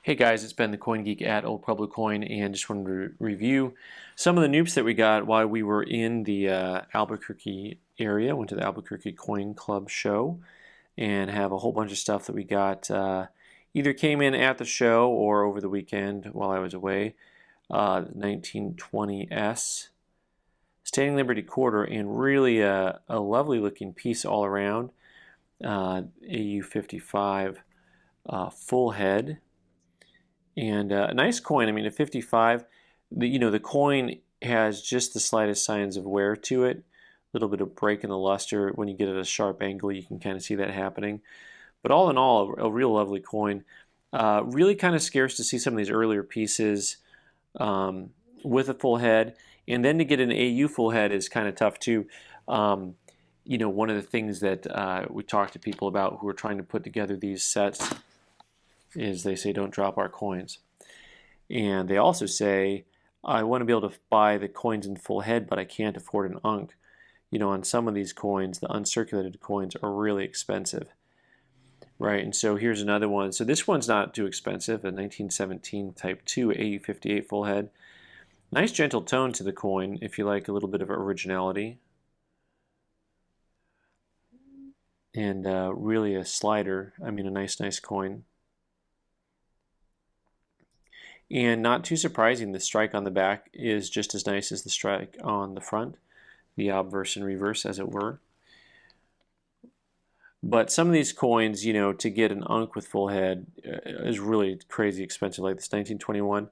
Hey guys, it's Ben the Coin Geek at Old Pueblo Coin, and just wanted to review some of the noobs that we got while we were in the Albuquerque area. Went to the Albuquerque Coin Club show and have a whole bunch of stuff that we got either came in at the show or over the weekend while I was away. 1920S Standing Liberty Quarter, and really a lovely looking piece all around. AU55 full head. And a nice coin. I mean, a 55, the coin has just the slightest signs of wear to it. A little bit of break in the luster. When you get at a sharp angle, you can kind of see that happening. But all in all, a real lovely coin. Really kind of scarce to see some of these earlier pieces with a full head. And then to get an AU full head is kind of tough too. One of the things that we talk to people about who are trying to put together these sets is they say, don't drop our coins. And they also say, I want to be able to buy the coins in full head, but I can't afford an unk. On some of these coins, the uncirculated coins are really expensive. Right, and so here's another one. So this one's not too expensive, a 1917 Type 2 AU58 full head. Nice gentle tone to the coin if you like a little bit of originality. And really a slider, a nice coin. And not too surprising, the strike on the back is just as nice as the strike on the front, the obverse and reverse, as it were. But some of these coins, to get an unk with full head is really crazy expensive, like this 1921.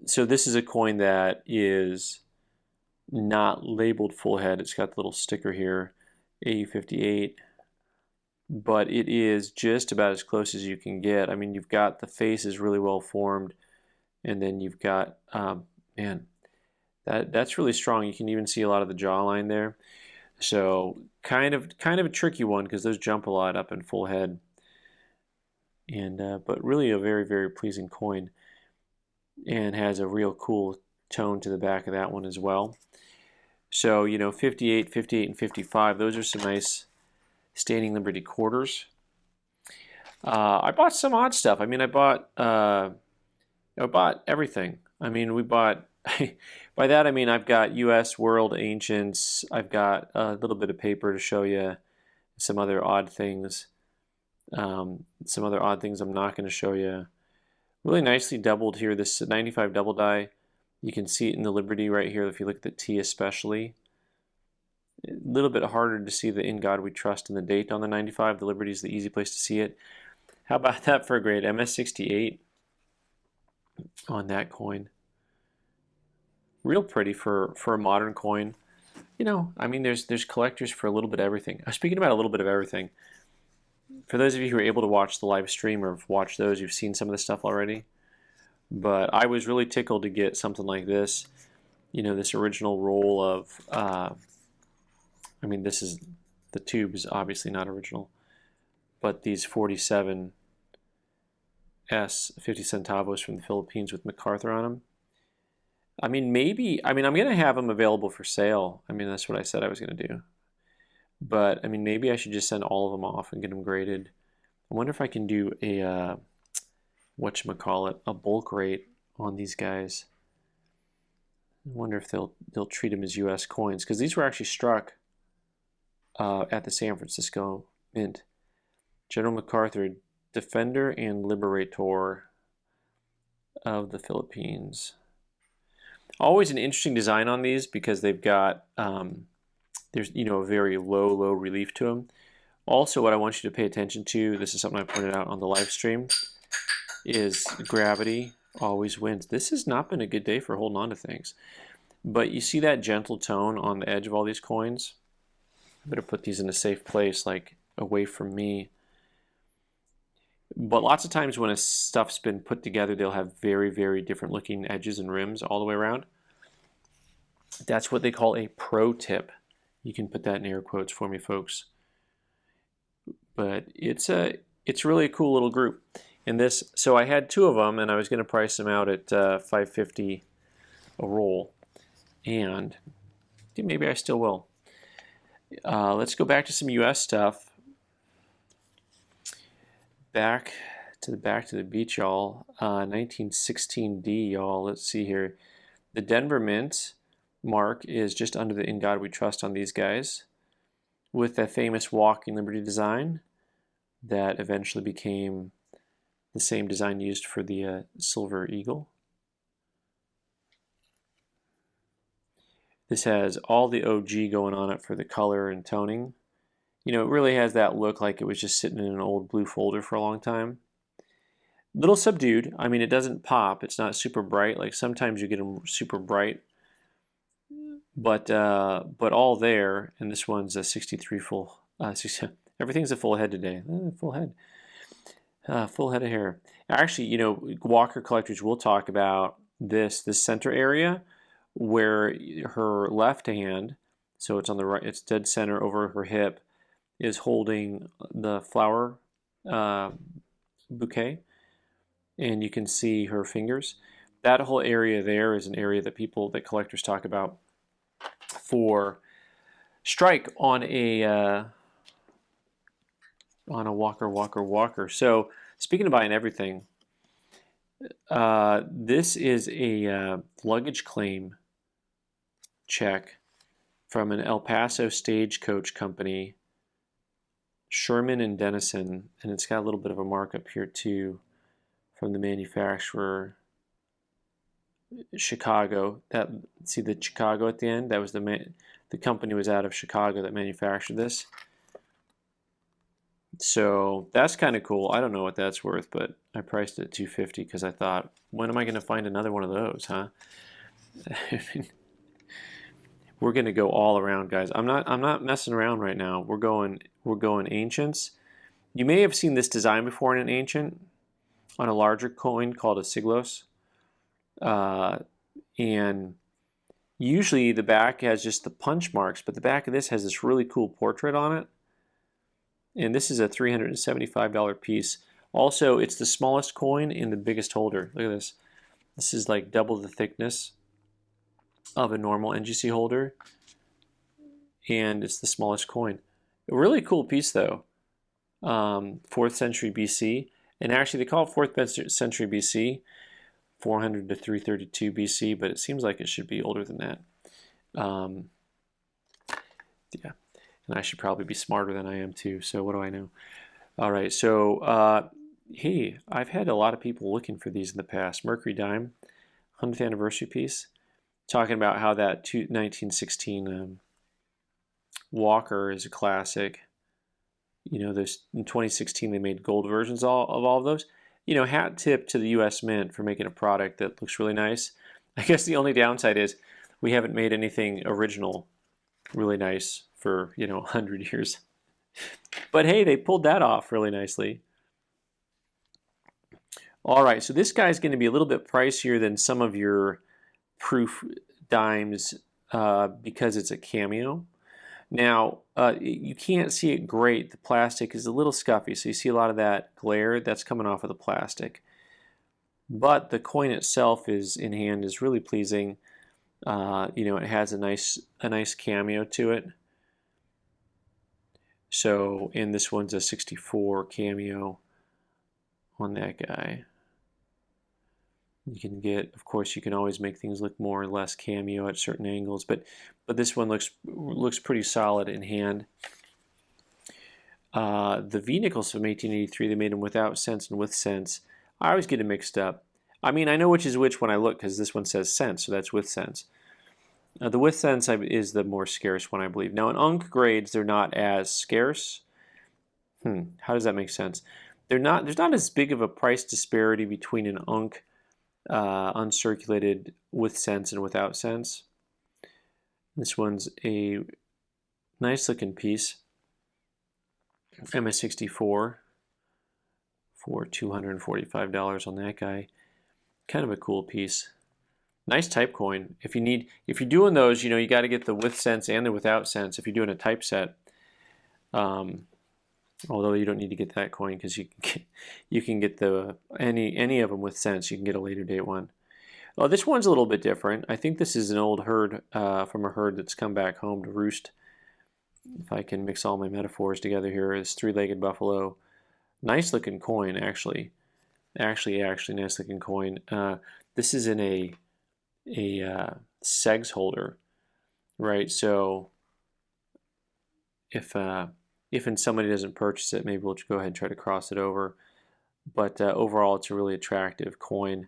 So this is a coin that is not labeled full head. It's got the little sticker here, AU58. But it is just about as close as you can get. I mean, you've got the face is really well formed, and then you've got, that's really strong. You can even see a lot of the jawline there. So kind of a tricky one because those jump a lot up in full head. And but really a very, very pleasing coin, and has a real cool tone to the back of that one as well. So 58, 58, and 55. Those are some nice Standing Liberty quarters. I bought some odd stuff. I bought everything. We bought by that I've got U.S. World Ancients. I've got a little bit of paper to show you some other odd things. Some other odd things I'm not going to show you. Really nicely doubled here. This 95 double die. You can see it in the Liberty right here if you look at the T especially. A little bit harder to see the In God We Trust and the date on the 95. The Liberty is the easy place to see it. How about that for a grade? MS68 on that coin. Real pretty for a modern coin. There's collectors for a little bit of everything. Speaking about a little bit of everything, for those of you who are able to watch the live stream or have watched those, you've seen some of this stuff already. But I was really tickled to get something like this. This original roll of this is, the tube is obviously not original, but these 47 50 centavos from the Philippines with MacArthur on them. I'm going to have them available for sale. That's what I said I was going to do. But, maybe I should just send all of them off and get them graded. I wonder if I can do a, a bulk rate on these guys. I wonder if they'll treat them as U.S. coins, because these were actually struck at the San Francisco Mint. General MacArthur, Defender and Liberator of the Philippines. Always an interesting design on these because they've got, there's a very low relief to them. Also, what I want you to pay attention to, this is something I pointed out on the live stream, is gravity always wins. This has not been a good day for holding on to things. But you see that gentle tone on the edge of all these coins? I better put these in a safe place, like away from me. But lots of times when stuff's been put together, they'll have very, very different looking edges and rims all the way around. That's what they call a pro tip. You can put that in air quotes for me, folks. But it's really a cool little group. And so I had two of them, and I was going to price them out at $5.50 a roll, and maybe I still will. Let's go back to some U.S. stuff. Back back to the beach, y'all. 1916D, y'all. Let's see here. The Denver Mint mark is just under the "In God We Trust" on these guys, with that famous Walking Liberty design that eventually became the same design used for the Silver Eagle. This has all the OG going on it for the color and toning. You know, it really has that look like it was just sitting in an old blue folder for a long time. Little subdued. I mean, it doesn't pop. It's not super bright. Like sometimes you get them super bright, but all there. And this one's a 63 full. Everything's a full head today. Full head. Full head of hair. Actually, you know, Walker collectors will talk about this center area where her left hand, so it's on the right, it's dead center over her hip, is holding the flower bouquet, and you can see her fingers. That whole area there is an area that collectors talk about for strike on a Walker. So speaking of buying everything, this is a luggage claim check from an El Paso stagecoach company, Sherman and Dennison, and it's got a little bit of a markup here too from the manufacturer, Chicago. See the Chicago at the end? That was the company was out of Chicago that manufactured this. So that's kind of cool. I don't know what that's worth, but I priced it at $250 because I thought, when am I going to find another one of those, huh? We're going to go all around, guys. I'm not messing around right now. We're going ancients. You may have seen this design before in an ancient on a larger coin called a siglos. And usually the back has just the punch marks, but the back of this has this really cool portrait on it. And this is a $375 piece. Also, it's the smallest coin in the biggest holder. Look at this. This is like double the thickness of a normal NGC holder, and it's the smallest coin. A really cool piece though. 4th century BC, and actually they call it 4th century BC, 400 to 332 BC, but it seems like it should be older than that. Yeah, and I should probably be smarter than I am too, so what do I know? All right, so hey, I've had a lot of people looking for these in the past. Mercury Dime, 100th anniversary piece, talking about how that 1916 Walker is a classic. You know, in 2016 they made gold versions of all of those. You know, hat tip to the U.S. Mint for making a product that looks really nice. I guess the only downside is we haven't made anything original really nice for, 100 years. But hey, they pulled that off really nicely. All right, so this guy's going to be a little bit pricier than some of your proof dimes because it's a cameo. Now, you can't see it great. The plastic is a little scuffy, so you see a lot of that glare that's coming off of the plastic. But the coin itself in hand is really pleasing. It has a nice cameo to it. So, and this one's a 64 cameo on that guy. You can get, of course, you can always make things look more or less cameo at certain angles, but this one looks pretty solid in hand. The V-nickels from 1883, they made them without cents and with cents. I always get it mixed up. I mean, I know which is which when I look, because this one says cents, so that's with cents. The with cents is the more scarce one, I believe. Now, in Unk grades, they're not as scarce. How does that make sense? There's not as big of a price disparity between an Unk uncirculated with cents and without cents. This one's a nice looking piece. MS64 for $245 on that guy. Kind of a cool piece. Nice type coin. If you're doing those, you got to get the with cents and the without cents. If you're doing a type set, although you don't need to get that coin because you can get any of them with cents. You can get a later date one. Well, this one's a little bit different. I think this is an old herd from a herd that's come back home to roost. If I can mix all my metaphors together here, is three-legged buffalo. Nice looking coin, actually. Actually nice looking coin. This is in a segs holder, right? So if somebody doesn't purchase it, maybe we'll go ahead and try to cross it over. But overall, it's a really attractive coin.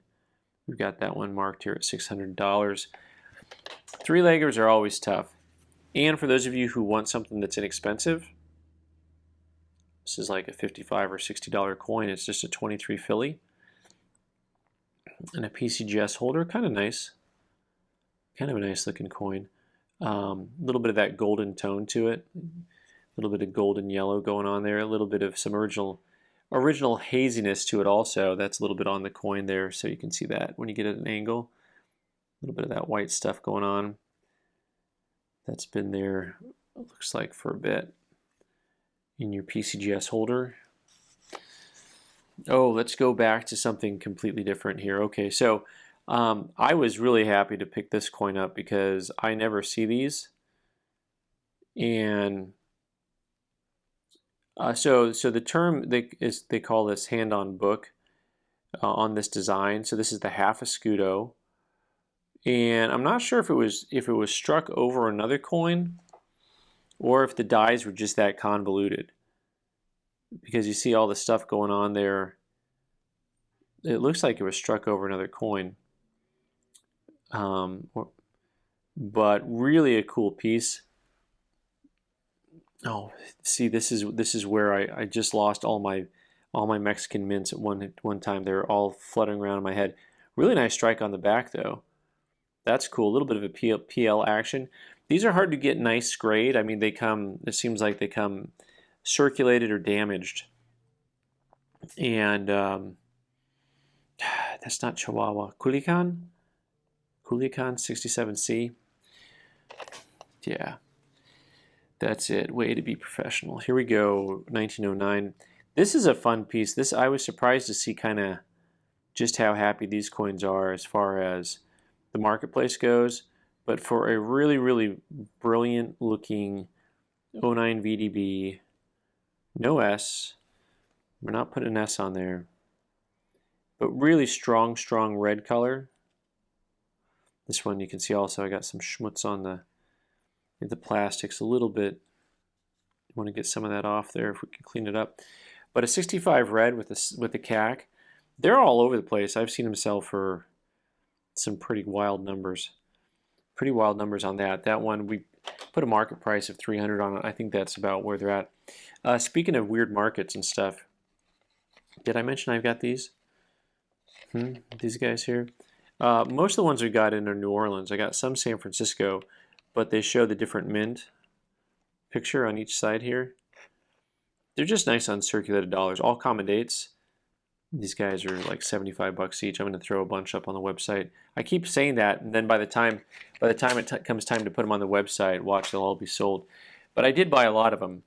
We've got that one marked here at $600. Three-leggers are always tough. And for those of you who want something that's inexpensive, this is like a $55 or $60 coin. It's just a 23 Philly and a PCGS holder. Kind of nice. Kind of a nice looking coin. A little bit of that golden tone to it. A little bit of golden yellow going on there. A little bit of some original haziness to it also. That's a little bit on the coin there, so you can see that when you get at an angle. A little bit of that white stuff going on. That's been there, it looks like, for a bit in your PCGS holder. Oh, let's go back to something completely different here. Okay, so I was really happy to pick this coin up because I never see these. And so the term they call this hand-on book on this design. So this is the half escudo, and I'm not sure if it was struck over another coin or if the dies were just that convoluted, because you see all the stuff going on there. It looks like it was struck over another coin, but really a cool piece. Oh, see, this is where I just lost all my Mexican mints at one time. They were all fluttering around in my head. Really nice strike on the back though. That's cool. A little bit of a PL action. These are hard to get nice grade. I mean, it seems like they come circulated or damaged. And that's not Chihuahua. Culiacan 67C. Yeah. That's it. Way to be professional. Here we go. 1909. This is a fun piece. I was surprised to see kind of just how happy these coins are as far as the marketplace goes. But for a really, really brilliant looking 09 VDB, no S. We're not putting an S on there. But really strong red color. This one you can see also I got some schmutz on the plastics a little bit. Want to get some of that off there if we can clean it up. But a 65 red with the CAC, they're all over the place. I've seen them sell for some pretty wild numbers. Pretty wild numbers on that. That one we put a market price of 300 on it. I think that's about where they're at. Speaking of weird markets and stuff, did I mention I've got these? These guys here. Most of the ones we got in are New Orleans. I got some San Francisco, but they show the different mint picture on each side here. They're just nice uncirculated dollars, all common dates. These guys are like 75 bucks each. I'm going to throw a bunch up on the website. I keep saying that, and then by the time it comes time to put them on the website, watch, they'll all be sold. But I did buy a lot of them.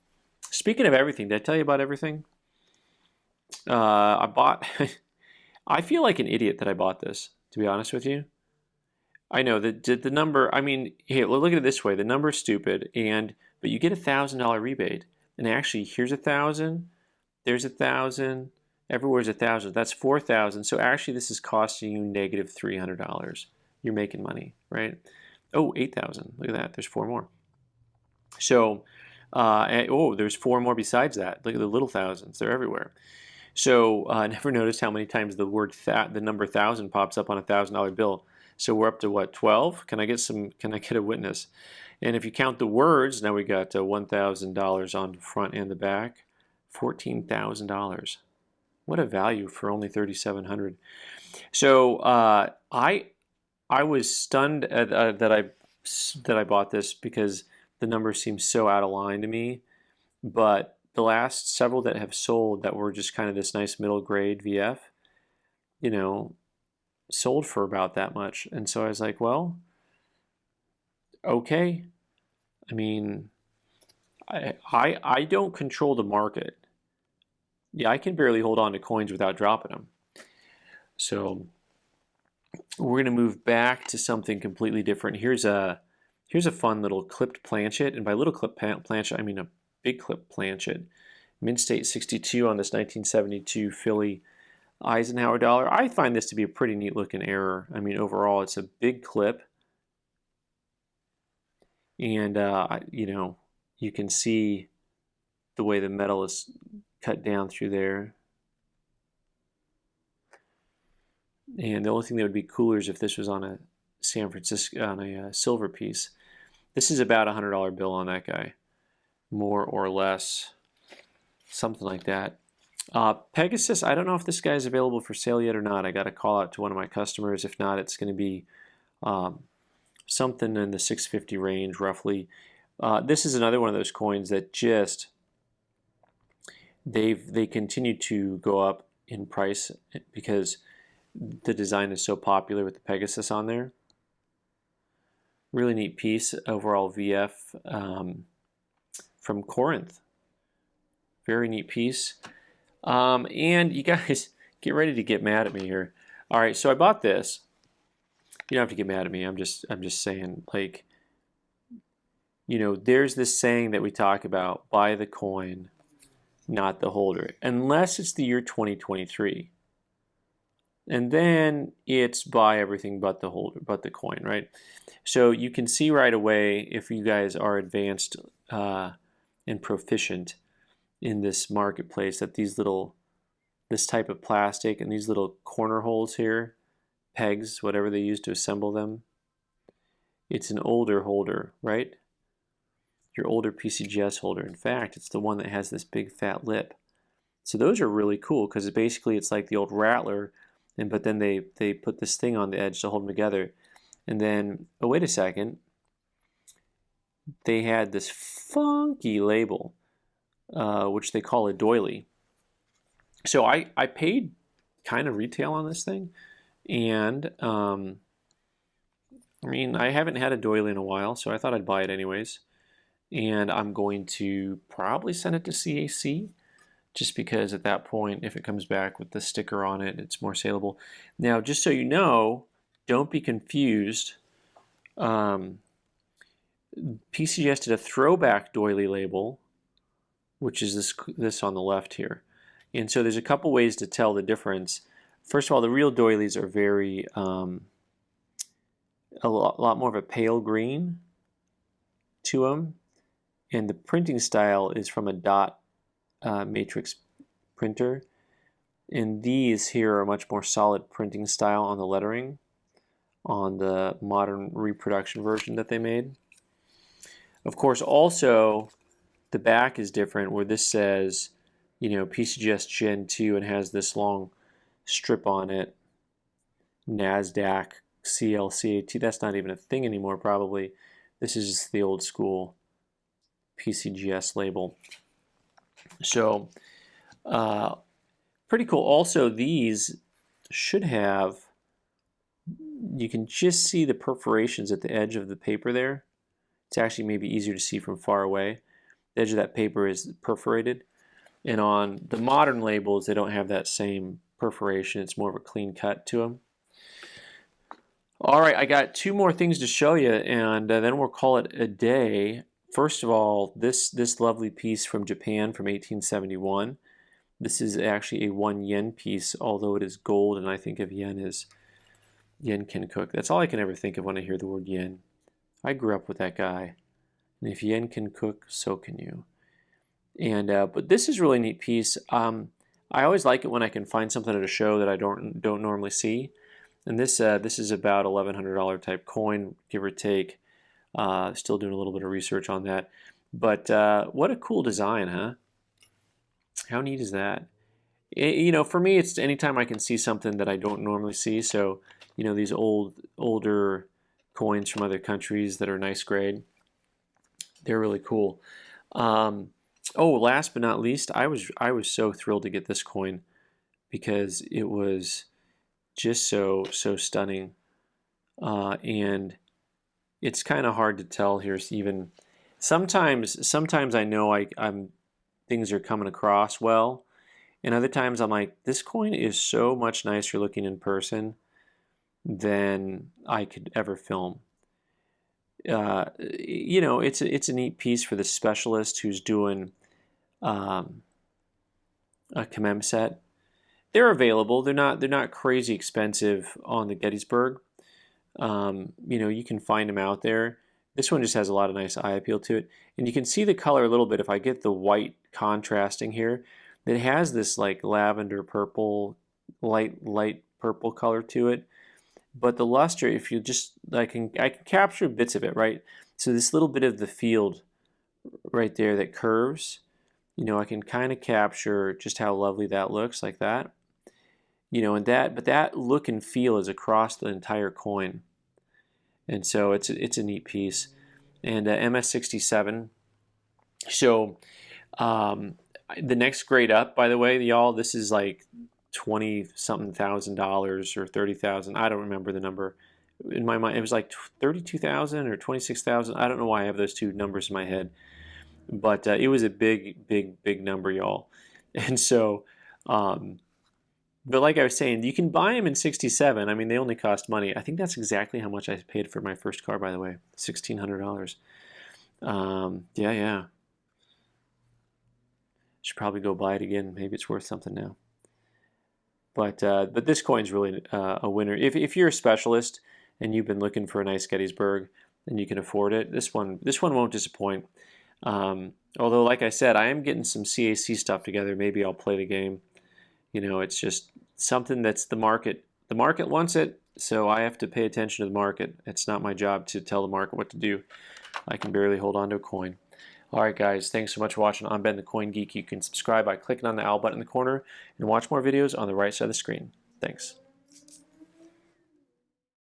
Speaking of everything, did I tell you about everything? I bought. I feel like an idiot that I bought this, to be honest with you. I know that the number. I mean, hey, look at it this way: the number's stupid, but you get $1,000 rebate, and actually, here's 1,000, there's 1,000, everywhere's 1,000. That's 4,000. So actually, this is costing you negative $300. You're making money, right? Oh, 8,000. Look at that. There's 4 more. So, there's 4 more besides that. Look at the little thousands. They're everywhere. So I never noticed how many times the number 1,000 pops up on a $1,000 bill. So we're up to what, 12? Can I get a witness? And if you count the words, now we got $1,000 on the front and the back, $14,000. What a value for only $3,700. So I was stunned that I bought this because the number seems so out of line to me. But the last several that have sold that were just kind of this nice middle grade VF, sold for about that much. And so I was like, well, okay. I mean, I don't control the market. Yeah, I can barely hold on to coins without dropping them. So we're going to move back to something completely different. Here's a fun little clipped planchet, and by little clip planchet, I mean a big clip planchet. Mint State 62 on this 1972 Philly Eisenhower dollar. I find this to be a pretty neat looking error. I mean, overall, it's a big clip, and you know, you can see the way the metal is cut down through there. And the only thing that would be cooler is if this was on a San Francisco, on a silver piece. This is about $100 bill on that guy, more or less, something like that. Pegasus, I don't know if this guy is available for sale yet or not. I got to call out to one of my customers. If not, it's going to be something in the 650 range, roughly. This is another one of those coins that just they continue to go up in price because the design is so popular with the Pegasus on there. Really neat piece, overall VF from Corinth. Very neat piece. And you guys get ready to get mad at me here. All right, so I bought this. You don't have to get mad at me. I'm just saying, like, you know, there's this saying that we talk about: buy the coin, not the holder, unless it's the year 2023. And then it's buy everything but the holder, but the coin, right? So you can see right away, if you guys are advanced and proficient in this marketplace, that this type of plastic and these little corner holes here, pegs, whatever they use to assemble them, it's an older holder, right? Your older PCGS holder. In fact, it's the one that has this big fat lip. So those are really cool because basically it's like the old Rattler, but then they put this thing on the edge to hold them together. And then, oh, wait a second, they had this funky label, which they call a doily. So I paid kind of retail on this thing, and I mean, I haven't had a doily in a while, so I thought I'd buy it anyways. And I'm going to probably send it to CAC, just because at that point, if it comes back with the sticker on it, it's more saleable. Now, just so you know, don't be confused. PCGS did a throwback doily label, which is this on the left here. And so there's a couple ways to tell the difference. First of all, the real doilies are very, a lot more of a pale green to them. And the printing style is from a dot matrix printer. And these here are a much more solid printing style on the lettering on the modern reproduction version that they made. Of course, also, the back is different, where this says, you know, PCGS Gen 2 and has this long strip on it. NASDAQ, CLCAT, that's not even a thing anymore probably. This is just the old school PCGS label. So, pretty cool. Also, these should have, you can just see the perforations at the edge of the paper there. It's actually maybe easier to see from far away. The edge of that paper is perforated. And on the modern labels, they don't have that same perforation. It's more of a clean cut to them. All right, I got two more things to show you, and then we'll call it a day. First of all, this lovely piece from Japan from 1871. This is actually a 1 yen piece, although it is gold, and I think of yen as yen can cook. That's all I can ever think of when I hear the word yen. I grew up with that guy. And if yen can cook, so can you. And but this is a really neat piece. I always like it when I can find something at a show that I don't normally see. And this is about $1,100 type coin, give or take. Still doing a little bit of research on that. But what a cool design, huh? How neat is that? You know, for me, it's anytime I can see something that I don't normally see. So, you know, these older coins from other countries that are nice grade, they're really cool. Oh, last but not least, I was so thrilled to get this coin because it was just so stunning, and it's kind of hard to tell here. Even sometimes I know I'm things are coming across well, and other times I'm like, this coin is so much nicer looking in person than I could ever film. You know, it's a neat piece for the specialist who's doing a commem set, they're available. They're not crazy expensive on the Gettysburg. You know, you can find them out there. This one just has a lot of nice eye appeal to it. And you can see the color a little bit if I get the white contrasting here. It has this like lavender purple, light purple color to it. But the luster, if you just, I can capture bits of it, right? So this little bit of the field right there that curves, you know, I can kind of capture just how lovely that looks like that. You know, but that look and feel is across the entire coin. And so it's a neat piece. And MS67. So the next grade up, by the way, y'all, this is like 20 something $1,000 or 30,000. I don't remember the number. In my mind, it was like 32,000 or 26,000. I don't know why I have those two numbers in my head, but it was a big number, y'all. And so, but like I was saying, you can buy them in 67. I mean, they only cost money. I think that's exactly how much I paid for my first car, by the way, $1,600. Yeah. Should probably go buy it again. Maybe it's worth something now. But this coin's really a winner. If you're a specialist and you've been looking for a nice Gettysburg and you can afford it, this one won't disappoint. Although, like I said, I am getting some CAC stuff together. Maybe I'll play the game. You know, it's just something that's the market. The market wants it, so I have to pay attention to the market. It's not my job to tell the market what to do. I can barely hold on to a coin. All right, guys, thanks so much for watching. I'm Ben the Coin Geek. You can subscribe by clicking on the owl button in the corner and watch more videos on the right side of the screen. Thanks.